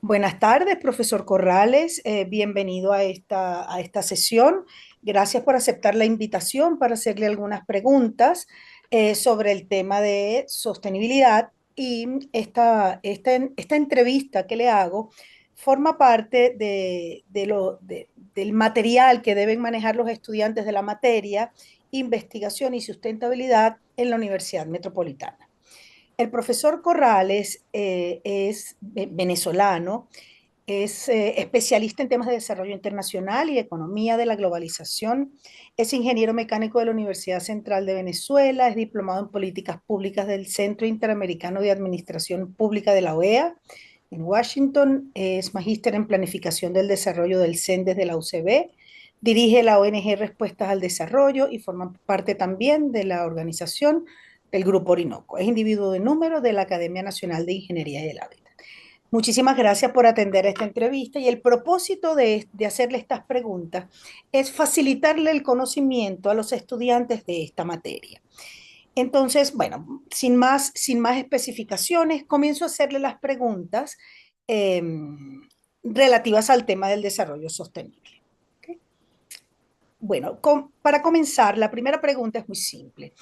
Buenas tardes, profesor Corrales. Bienvenido a esta sesión. Gracias por aceptar la invitación para hacerle algunas preguntas sobre el tema de sostenibilidad. Y esta entrevista que le hago forma parte del material que deben manejar los estudiantes de la materia, investigación y sustentabilidad en la Universidad Metropolitana. El profesor Corrales es venezolano, es especialista en temas de desarrollo internacional y economía de la globalización. Es ingeniero mecánico de la Universidad Central de Venezuela. Es diplomado en políticas públicas del Centro Interamericano de Administración Pública de la OEA en Washington. Es magíster en planificación del desarrollo del CEN desde la UCB. Dirige la ONG Respuestas al Desarrollo y forma parte también de la organización del Grupo Orinoco. Es individuo de número de la Academia Nacional de Ingeniería y del Hábitat. Muchísimas gracias por atender esta entrevista y el propósito de hacerle estas preguntas es facilitarle el conocimiento a los estudiantes de esta materia. Entonces, bueno, sin más especificaciones, comienzo a hacerle las preguntas eh, relativas al tema del desarrollo sostenible. ¿Okay? Bueno, para comenzar, la primera pregunta es muy simple.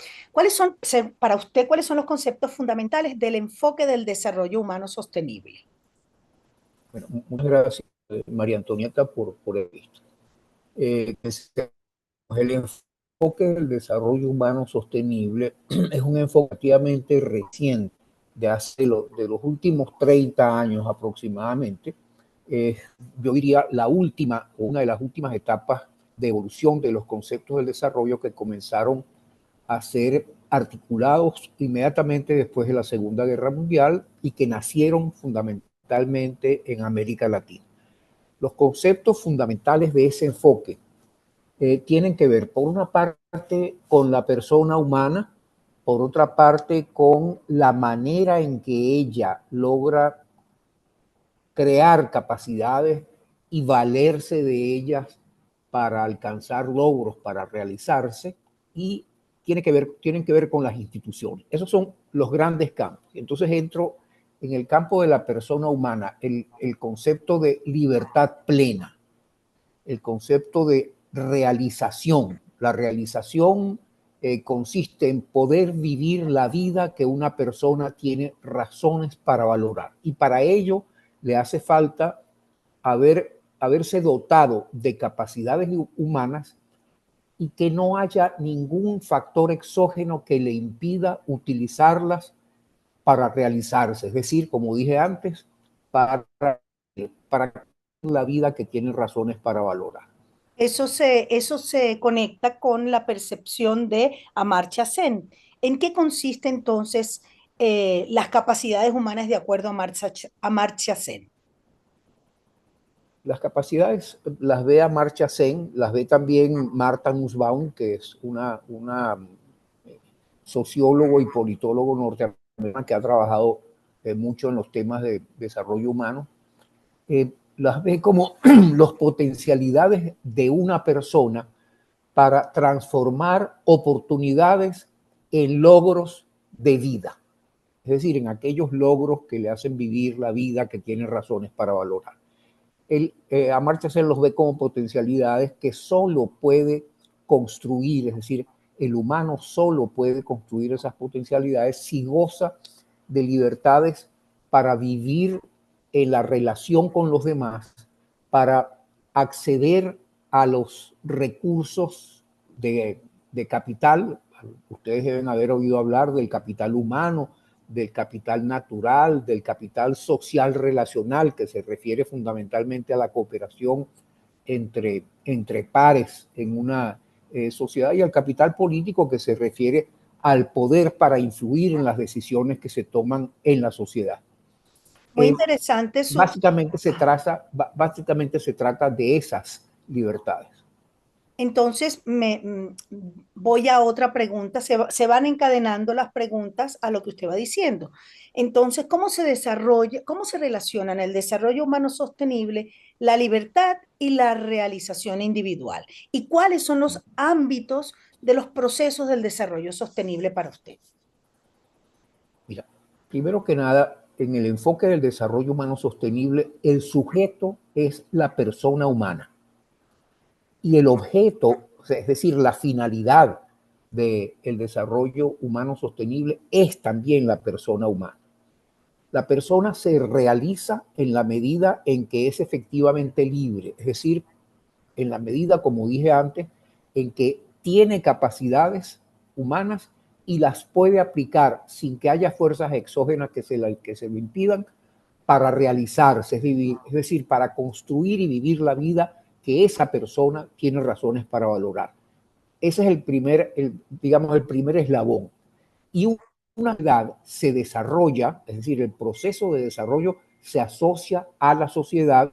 Para usted, cuáles son los conceptos fundamentales del enfoque del desarrollo humano sostenible? Bueno, muchas gracias, María Antonieta, por esto. El enfoque del desarrollo humano sostenible es un enfoque relativamente reciente, de los últimos 30 años aproximadamente. Eh, yo diría una de las últimas etapas de evolución de los conceptos del desarrollo que comenzaron a ser articulados inmediatamente después de la Segunda Guerra Mundial y que nacieron fundamentalmente en América Latina. Los conceptos fundamentales de ese enfoque tienen que ver, por una parte, con la persona humana, por otra parte, con la manera en que ella logra crear capacidades y valerse de ellas para alcanzar logros, para realizarse, y tienen que ver con las instituciones. Esos son los grandes campos. Entonces entro en el campo de la persona humana, el concepto de libertad plena, el concepto de realización. La realización consiste en poder vivir la vida que una persona tiene razones para valorar. Y para ello le hace falta haberse dotado de capacidades humanas y que no haya ningún factor exógeno que le impida utilizarlas para realizarse. Es decir, como dije antes, para la vida que tiene razones para valorar. Eso se conecta con la percepción de Amartya Sen. ¿En qué consiste entonces las capacidades humanas de acuerdo a Amartya Sen? Las capacidades las ve Amartya Sen, las ve también Martha Nussbaum, que es una sociólogo y politólogo norteamericana que ha trabajado mucho en los temas de desarrollo humano. Las ve como las potencialidades de una persona para transformar oportunidades en logros de vida. Es decir, en aquellos logros que le hacen vivir la vida que tiene razones para valorar. Amartya Sen los ve como potencialidades que solo puede construir, es decir, el humano solo puede construir esas potencialidades si goza de libertades para vivir en la relación con los demás, para acceder a los recursos de capital. Ustedes deben haber oído hablar del capital humano, del capital natural, del capital social relacional, que se refiere fundamentalmente a la cooperación entre pares en una sociedad, y al capital político, que se refiere al poder para influir en las decisiones que se toman en la sociedad. Muy Eh, interesante su. básicamente se trata de esas libertades. Entonces, voy a otra pregunta. Se van encadenando las preguntas a lo que usted va diciendo. Entonces, ¿cómo se desarrolla, cómo se relacionan el desarrollo humano sostenible, la libertad y la realización individual? ¿Y cuáles son los ámbitos de los procesos del desarrollo sostenible para usted? Mira, primero que nada, en el enfoque del desarrollo humano sostenible, el sujeto es la persona humana y el objeto, es decir, la finalidad del desarrollo humano sostenible es también la persona humana. La persona se realiza en la medida en que es efectivamente libre, es decir, en la medida, como dije antes, en que tiene capacidades humanas y las puede aplicar sin que haya fuerzas exógenas que se lo impidan para realizarse, es decir, para construir y vivir la vida que esa persona tiene razones para valorar. Ese es digamos, el primer eslabón. Y una edad se desarrolla, es decir, el proceso de desarrollo se asocia a la sociedad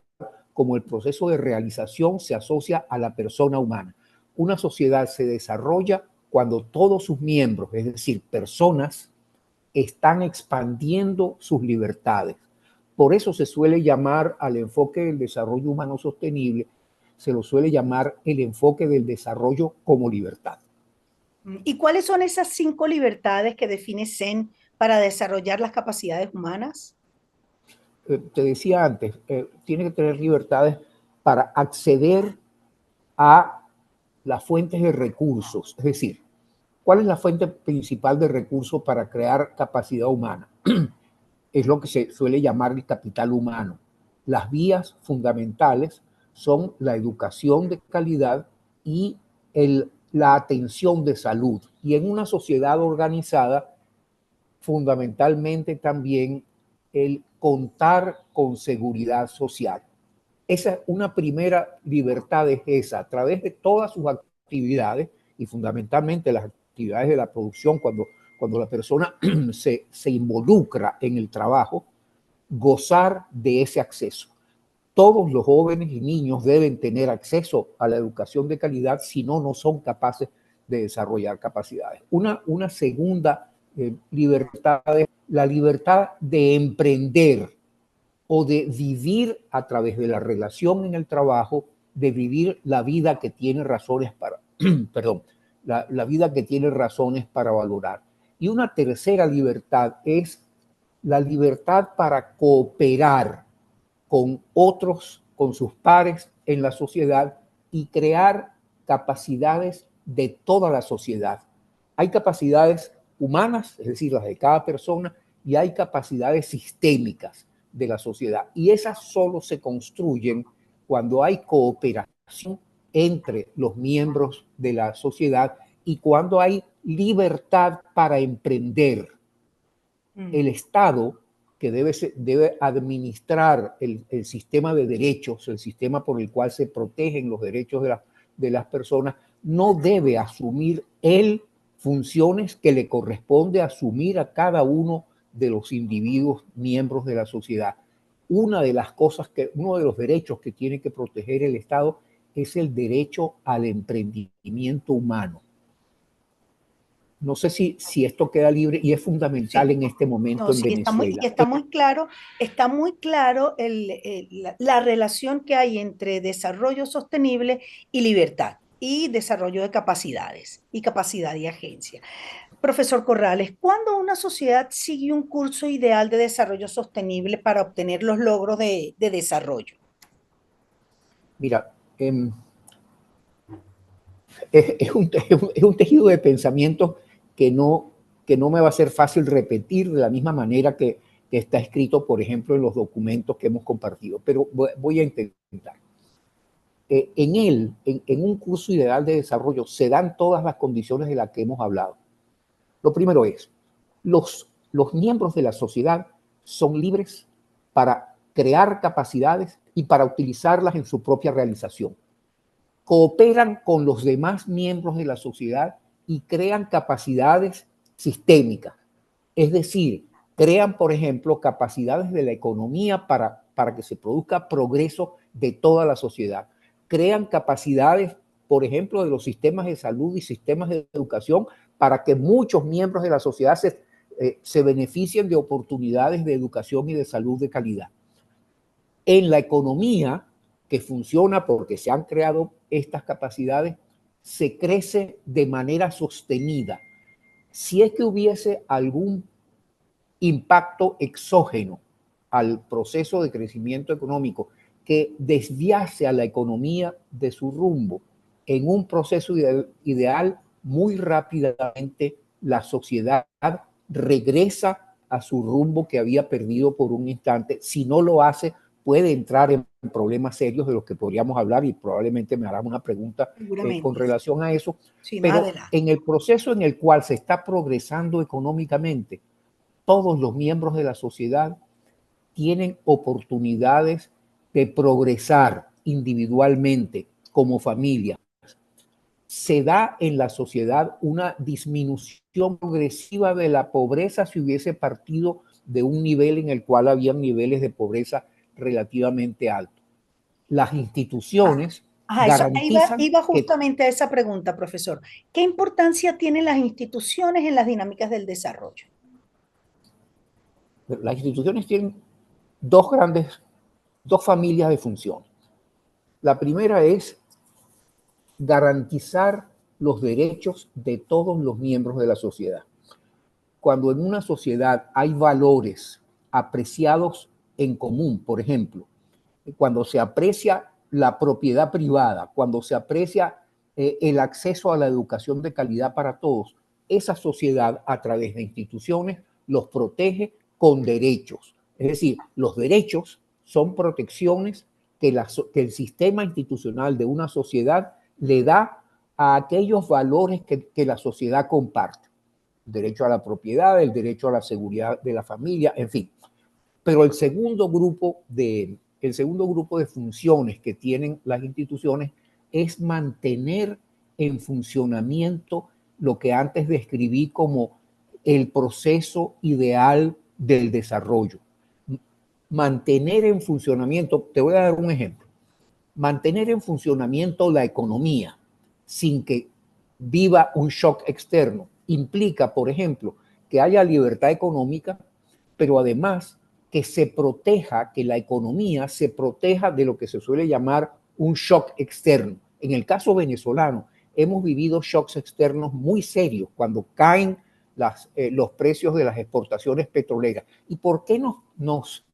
como el proceso de realización se asocia a la persona humana. Una sociedad se desarrolla cuando todos sus miembros, es decir, personas, están expandiendo sus libertades. Por eso se suele llamar al enfoque del desarrollo humano sostenible, se lo suele llamar el enfoque del desarrollo como libertad. ¿Y cuáles son esas 5 libertades que define Zen para desarrollar las capacidades humanas? Te decía antes, tiene que tener libertades para acceder a las fuentes de recursos. Es decir, ¿cuál es la fuente principal de recursos para crear capacidad humana? Es lo que se suele llamar el capital humano. Las vías fundamentales son la educación de calidad y la atención de salud. Y en una sociedad organizada, fundamentalmente también el contar con seguridad social. Esa es una primera libertad, es esa, a través de todas sus actividades y fundamentalmente las actividades de la producción, cuando la persona se involucra en el trabajo, gozar de ese acceso. Todos los jóvenes y niños deben tener acceso a la educación de calidad, si no, no son capaces de desarrollar capacidades. Una segunda libertad es la libertad de emprender o de vivir a través de la relación en el trabajo, de vivir la vida que tiene razones para, perdón, la vida que tiene razones para valorar. Y una tercera libertad es la libertad para cooperar con otros, con sus pares en la sociedad y crear capacidades de toda la sociedad. Hay capacidades humanas, es decir, las de cada persona, y hay capacidades sistémicas de la sociedad. Y esas solo se construyen cuando hay cooperación entre los miembros de la sociedad y cuando hay libertad para emprender. El Estado, que debe administrar el sistema de derechos, el sistema por el cual se protegen los derechos de las personas, no debe asumir él funciones que le corresponde asumir a cada uno de los individuos miembros de la sociedad. Uno de los derechos que tiene que proteger el Estado es el derecho al emprendimiento humano. No sé si esto queda libre y es fundamental Sí. en este momento No, en sí, Venezuela. está muy claro la relación que hay entre desarrollo sostenible y libertad, y desarrollo de capacidades, y capacidad y agencia. Profesor Corrales, ¿cuándo una sociedad sigue un curso ideal de desarrollo sostenible para obtener los logros de desarrollo? Mira, es un tejido de pensamiento que no me va a ser fácil repetir de la misma manera que está escrito, por ejemplo, en los documentos que hemos compartido, pero voy a intentar. En un curso ideal de desarrollo se dan todas las condiciones de las que hemos hablado. Lo primero es, los miembros de la sociedad son libres para crear capacidades y para utilizarlas en su propia realización. Cooperan con los demás miembros de la sociedad y crean capacidades sistémicas. Es decir, crean, por ejemplo, capacidades de la economía para que se produzca progreso de toda la sociedad. Crean capacidades, por ejemplo, de los sistemas de salud y sistemas de educación para que muchos miembros de la sociedad se beneficien de oportunidades de educación y de salud de calidad. En la economía, que funciona porque se han creado estas capacidades, se crece de manera sostenida. Si es que hubiese algún impacto exógeno al proceso de crecimiento económico que desviase a la economía de su rumbo en un proceso ideal, muy rápidamente la sociedad regresa a su rumbo que había perdido por un instante. Si no lo hace, puede entrar en problemas serios de los que podríamos hablar y probablemente me harán una pregunta con relación a eso. Sí, pero en el proceso en el cual se está progresando económicamente, todos los miembros de la sociedad tienen oportunidades de progresar individualmente como familia. Se da en la sociedad una disminución progresiva de la pobreza si hubiese partido de un nivel en el cual había niveles de pobreza relativamente altos. Las instituciones eso garantizan iba justamente a esa pregunta, profesor. ¿Qué importancia tienen las instituciones en las dinámicas del desarrollo? Las instituciones tienen dos familias de funciones. La primera es garantizar los derechos de todos los miembros de la sociedad. Cuando en una sociedad hay valores apreciados en común, por ejemplo, cuando se aprecia la propiedad privada, cuando se aprecia el acceso a la educación de calidad para todos, esa sociedad a través de instituciones los protege con derechos. Es decir, los derechos son protecciones que el sistema institucional de una sociedad le da a aquellos valores que la sociedad comparte. El derecho a la propiedad, el derecho a la seguridad de la familia, en fin. Pero el segundo grupo de funciones que tienen las instituciones es mantener en funcionamiento lo que antes describí como el proceso ideal del desarrollo. Mantener en funcionamiento, te voy a dar un ejemplo, mantener en funcionamiento la economía sin que viva un shock externo implica, por ejemplo, que haya libertad económica, pero además que se proteja, que la economía se proteja de lo que se suele llamar un shock externo. En el caso venezolano, hemos vivido shocks externos muy serios cuando caen los precios de las exportaciones petroleras. ¿Y por qué nos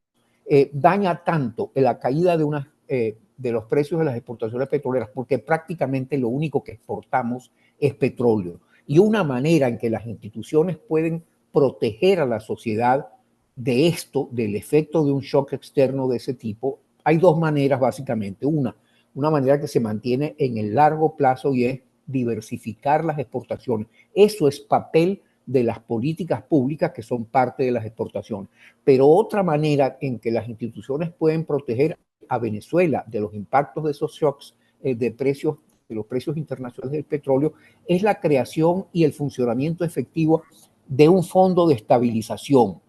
daña tanto la caída de los precios de las exportaciones petroleras? Porque prácticamente lo único que exportamos es petróleo. Y una manera en que las instituciones pueden proteger a la sociedad de esto, del efecto de un shock externo de ese tipo, hay dos maneras básicamente. Una manera que se mantiene en el largo plazo y es diversificar las exportaciones. Eso es papel de las políticas públicas que son parte de las exportaciones. Pero otra manera en que las instituciones pueden proteger a Venezuela de los impactos de esos shocks de los precios internacionales del petróleo es la creación y el funcionamiento efectivo de un fondo de estabilización.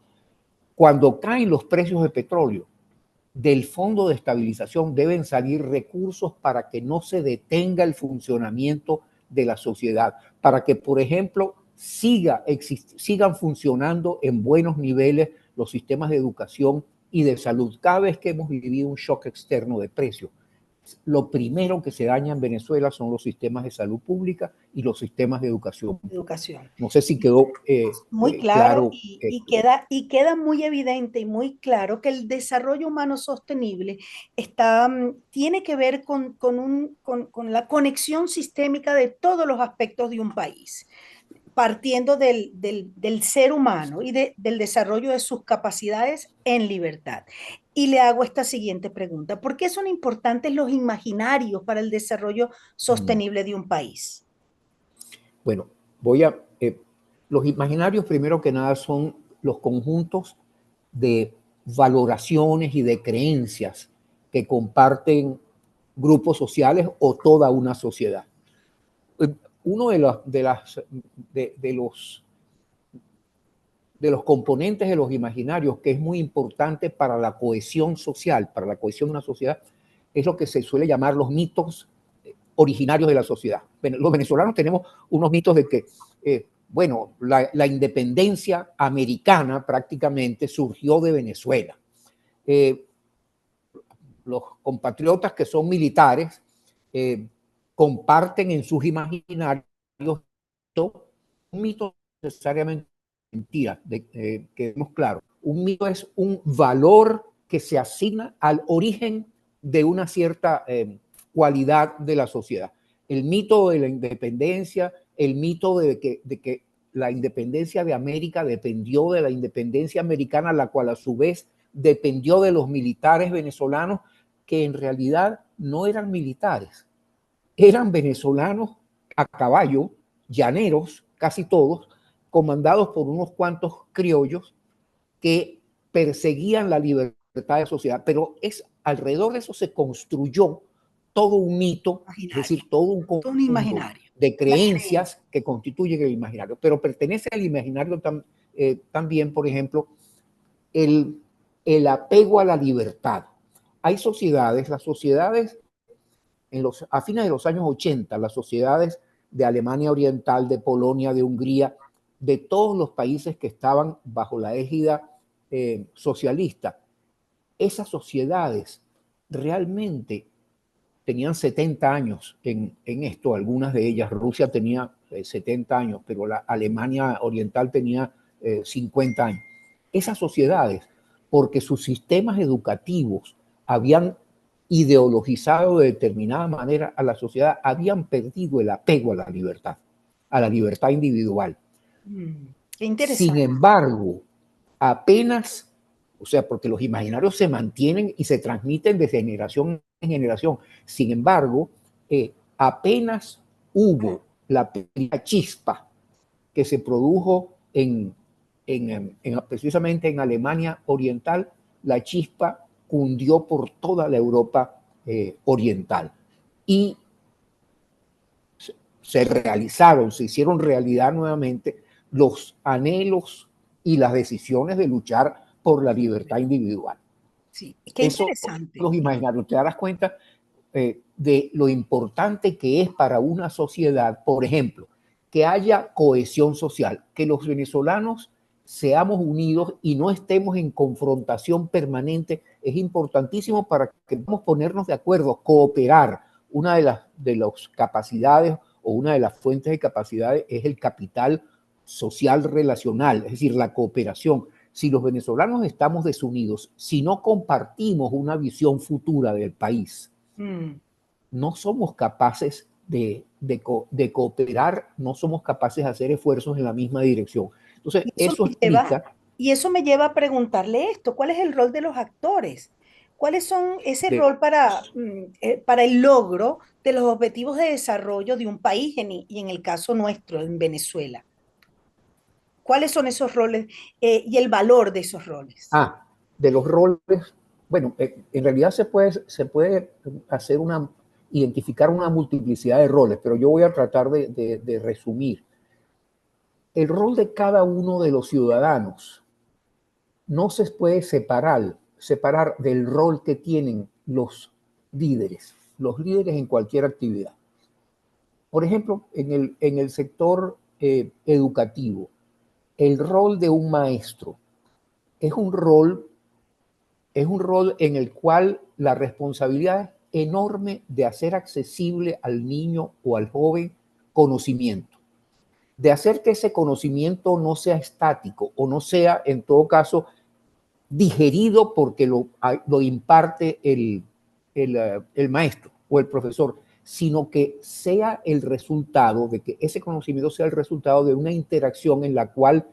Cuando caen los precios de petróleo, del fondo de estabilización deben salir recursos para que no se detenga el funcionamiento de la sociedad, para que, por ejemplo, sigan funcionando en buenos niveles los sistemas de educación y de salud. Cada vez que hemos vivido un shock externo de precios, lo primero que se daña en Venezuela son los sistemas de salud pública y los sistemas de educación. No sé si quedó muy claro y queda muy evidente y muy claro que el desarrollo humano sostenible tiene que ver con la conexión sistémica de todos los aspectos de un país, partiendo del ser humano y del desarrollo de sus capacidades en libertad. Y le hago esta siguiente pregunta: ¿por qué son importantes los imaginarios para el desarrollo sostenible de un país? Bueno, los imaginarios, primero que nada, son los conjuntos de valoraciones y de creencias que comparten grupos sociales o toda una sociedad. Uno de los componentes de los imaginarios que es muy importante para la cohesión social, para la cohesión de una sociedad, es lo que se suele llamar los mitos originarios de la sociedad. Los venezolanos tenemos unos mitos de que, la independencia americana prácticamente surgió de Venezuela. Los compatriotas que son militares comparten en sus imaginarios un mito necesariamente mentira, quedemos claros. Un mito es un valor que se asigna al origen de una cierta cualidad de la sociedad. El mito de la independencia, el mito de que la independencia de América dependió de la independencia americana, la cual a su vez dependió de los militares venezolanos, que en realidad no eran militares, eran venezolanos a caballo, llaneros, casi todos, comandados por unos cuantos criollos que perseguían la libertad de la sociedad. Pero alrededor de eso se construyó todo un mito, es decir, todo un conjunto de creencias que constituyen el imaginario. Pero pertenece al imaginario también, por ejemplo, el apego a la libertad. Hay sociedades, las sociedades a fines de los años 80, las sociedades de Alemania Oriental, de Polonia, de Hungría, de todos los países que estaban bajo la égida socialista, esas sociedades realmente tenían 70 años en esto, algunas de ellas. Rusia tenía 70 años, pero la Alemania Oriental tenía 50 años. Esas sociedades, porque sus sistemas educativos habían ideologizado de determinada manera a la sociedad, habían perdido el apego a la libertad individual. Qué interesante. Sin embargo, apenas, o sea, porque los imaginarios se mantienen y se transmiten de generación en generación. Sin embargo, apenas hubo la primera chispa que se produjo precisamente en Alemania Oriental, la chispa cundió por toda la Europa oriental. Y se hicieron realidad nuevamente los anhelos y las decisiones de luchar por la libertad individual. Sí, qué interesante. Los imaginarios, te darás cuenta de lo importante que es para una sociedad, por ejemplo, que haya cohesión social, que los venezolanos seamos unidos y no estemos en confrontación permanente, es importantísimo para que podamos ponernos de acuerdo, cooperar. Una de las capacidades o una de las fuentes de capacidades es el capital social relacional, es decir, la cooperación. Si los venezolanos estamos desunidos, si no compartimos una visión futura del país, no somos capaces de cooperar, no somos capaces de hacer esfuerzos en la misma dirección. Entonces, eso explica. Y eso me lleva a preguntarle esto: ¿cuál es el rol de los actores? ¿Cuáles son ese rol para el logro de los objetivos de desarrollo de un país y en el caso nuestro, en Venezuela? ¿Cuáles son esos roles y el valor de esos roles? De los roles, bueno, en realidad se puede hacer identificar una multiplicidad de roles, pero yo voy a tratar de resumir. El rol de cada uno de los ciudadanos no se puede separar del rol que tienen los líderes en cualquier actividad. Por ejemplo, en el sector educativo, el rol de un maestro es un rol en el cual la responsabilidad es enorme de hacer accesible al niño o al joven conocimiento, de hacer que ese conocimiento no sea estático o no sea, en todo caso, digerido porque lo imparte el maestro o el profesor, sino que sea el resultado de que ese conocimiento sea el resultado de una interacción en la cual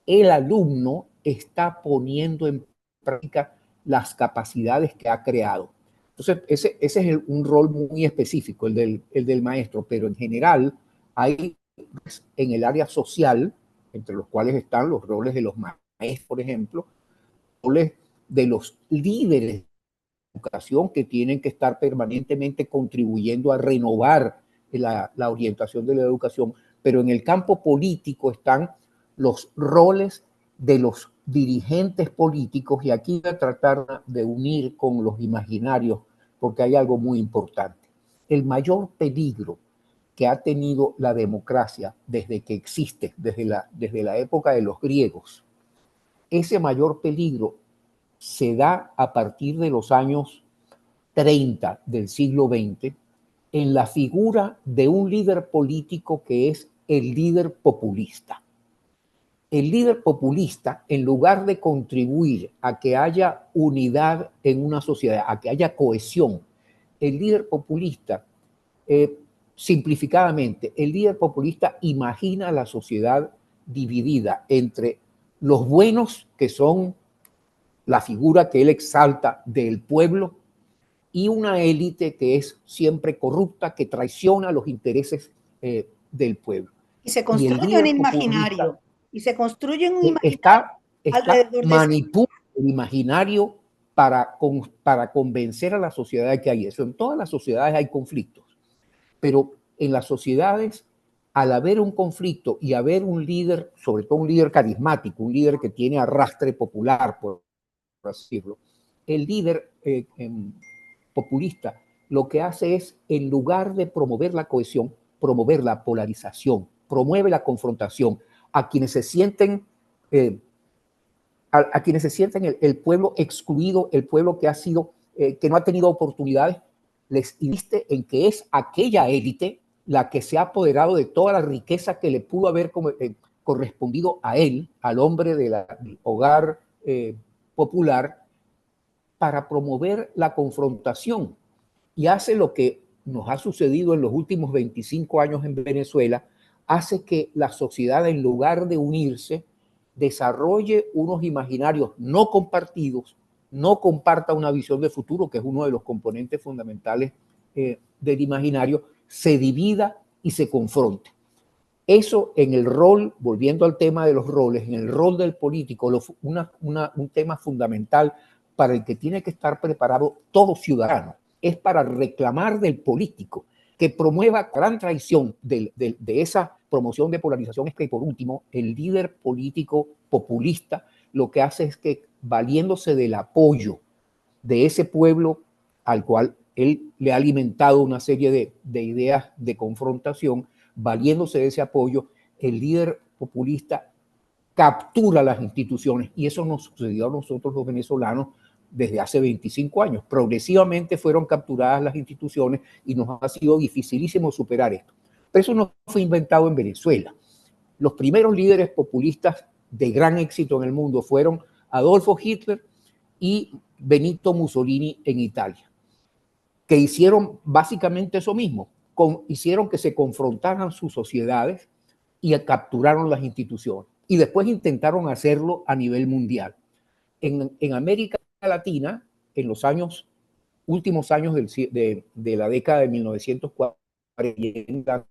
el alumno está poniendo en práctica las capacidades que ha creado. Entonces, ese es un rol muy específico, el del maestro, pero en general hay en el área social, entre los cuales están los roles de los maestros, por ejemplo, roles de los líderes de educación que tienen que estar permanentemente contribuyendo a renovar la orientación de la educación, pero en el campo político están los roles de los dirigentes políticos, y aquí voy a tratar de unir con los imaginarios porque hay algo muy importante. El mayor peligro que ha tenido la democracia desde que existe, desde la época de los griegos, ese mayor peligro se da a partir de los años 30 del siglo XX en la figura de un líder político que es el líder populista. el líder populista, en lugar de contribuir a que haya unidad en una sociedad, a que haya cohesión, el líder populista, simplificadamente, el líder populista imagina la sociedad dividida entre los buenos, que son la figura que él exalta del pueblo, y una élite que es siempre corrupta, que traiciona los intereses del pueblo. Y se Y el construye un líder populista imaginario. Y se construye un imaginario está alrededor de ese. manipula el imaginario para convencer a la sociedad de que hay eso. En todas las sociedades hay conflictos, pero en las sociedades, al haber un conflicto y haber un líder, sobre todo un líder carismático, un líder que tiene arrastre popular, por decirlo, el líder populista lo que hace es, en lugar de promover la cohesión, promover la polarización, promueve la confrontación a quienes se sienten a quienes se sienten el pueblo excluido, el pueblo que ha sido, que no ha tenido oportunidades, les insiste en que es aquella élite la que se ha apoderado de toda la riqueza que le pudo haber correspondido a él, al hombre del hogar popular, para promover la confrontación. Y hace lo que nos ha sucedido en los últimos 25 años en Venezuela, hace que la sociedad, en lugar de unirse, desarrolle unos imaginarios no compartidos, no comparta una visión de futuro, que es uno de los componentes fundamentales del imaginario, se divida y se confronte. Eso en el rol, volviendo al tema de los roles, en el rol del político, un tema fundamental para el que tiene que estar preparado todo ciudadano, es para reclamar del político que promueva gran traición de esa promoción de polarización. Es que, por último, el líder político populista lo que hace es que, valiéndose del apoyo de ese pueblo al cual él le ha alimentado una serie de ideas de confrontación, valiéndose de ese apoyo, el líder populista captura las instituciones. Y eso nos sucedió a nosotros los venezolanos desde hace 25 años. Progresivamente fueron capturadas las instituciones y nos ha sido dificilísimo superar esto. Pero eso no fue inventado en Venezuela. Los primeros líderes populistas de gran éxito en el mundo fueron Adolfo Hitler y Benito Mussolini en Italia, que hicieron básicamente eso mismo, hicieron que se confrontaran sus sociedades y capturaron las instituciones. Y después intentaron hacerlo a nivel mundial. En América Latina, en los últimos años de la década de 1940,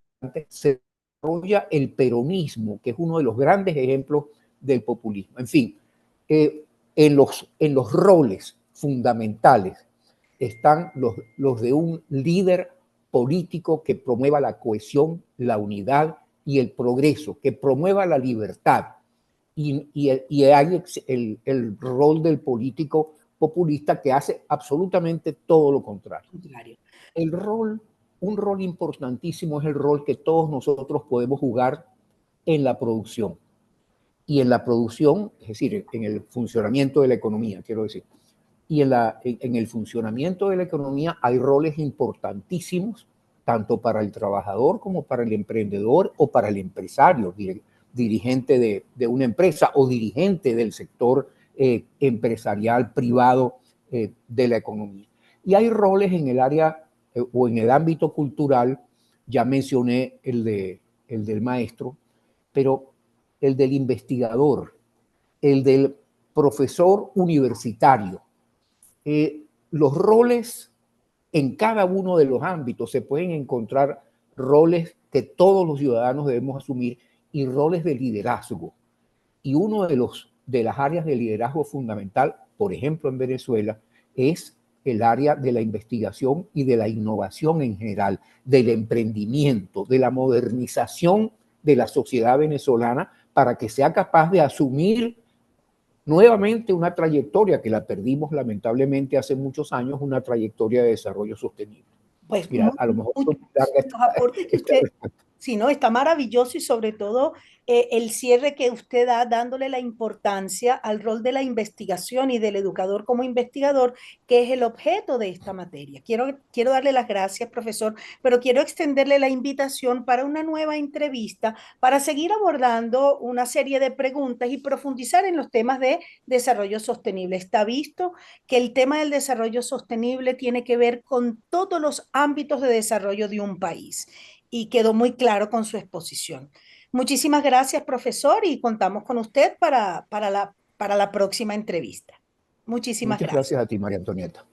se desarrolla el peronismo, que es uno de los grandes ejemplos del populismo. En fin, en los roles fundamentales están los de un líder político que promueva la cohesión, la unidad y el progreso, que promueva la libertad. Y hay el rol del político populista, que hace absolutamente todo lo contrario. Un rol importantísimo es el rol que todos nosotros podemos jugar en la producción. Y en la producción, es decir, en el funcionamiento de la economía, quiero decir. Y en el funcionamiento de la economía hay roles importantísimos, tanto para el trabajador como para el emprendedor o para el empresario, dirigente de una empresa o dirigente del sector empresarial privado de la economía. Y hay roles en el área o en el ámbito cultural, ya mencioné el del maestro, pero el del investigador, el del profesor universitario. Los roles en cada uno de los ámbitos se pueden encontrar roles que todos los ciudadanos debemos asumir y roles de liderazgo. Y uno de las áreas de liderazgo fundamental, por ejemplo en Venezuela, es el área de la investigación y de la innovación en general, del emprendimiento, de la modernización de la sociedad venezolana para que sea capaz de asumir nuevamente una trayectoria que la perdimos lamentablemente hace muchos años, una trayectoria de desarrollo sostenible. Pues mira, a lo mejor los aportes que usted Sí, no, está maravilloso y sobre todo el cierre que usted da dándole la importancia al rol de la investigación y del educador como investigador, que es el objeto de esta materia. Quiero darle las gracias, profesor, pero quiero extenderle la invitación para una nueva entrevista para seguir abordando una serie de preguntas y profundizar en los temas de desarrollo sostenible. Está visto que el tema del desarrollo sostenible tiene que ver con todos los ámbitos de desarrollo de un país y quedó muy claro con su exposición. Muchísimas gracias, profesor, y contamos con usted para la próxima entrevista. Muchísimas Muchas gracias. gracias a ti, María Antonieta.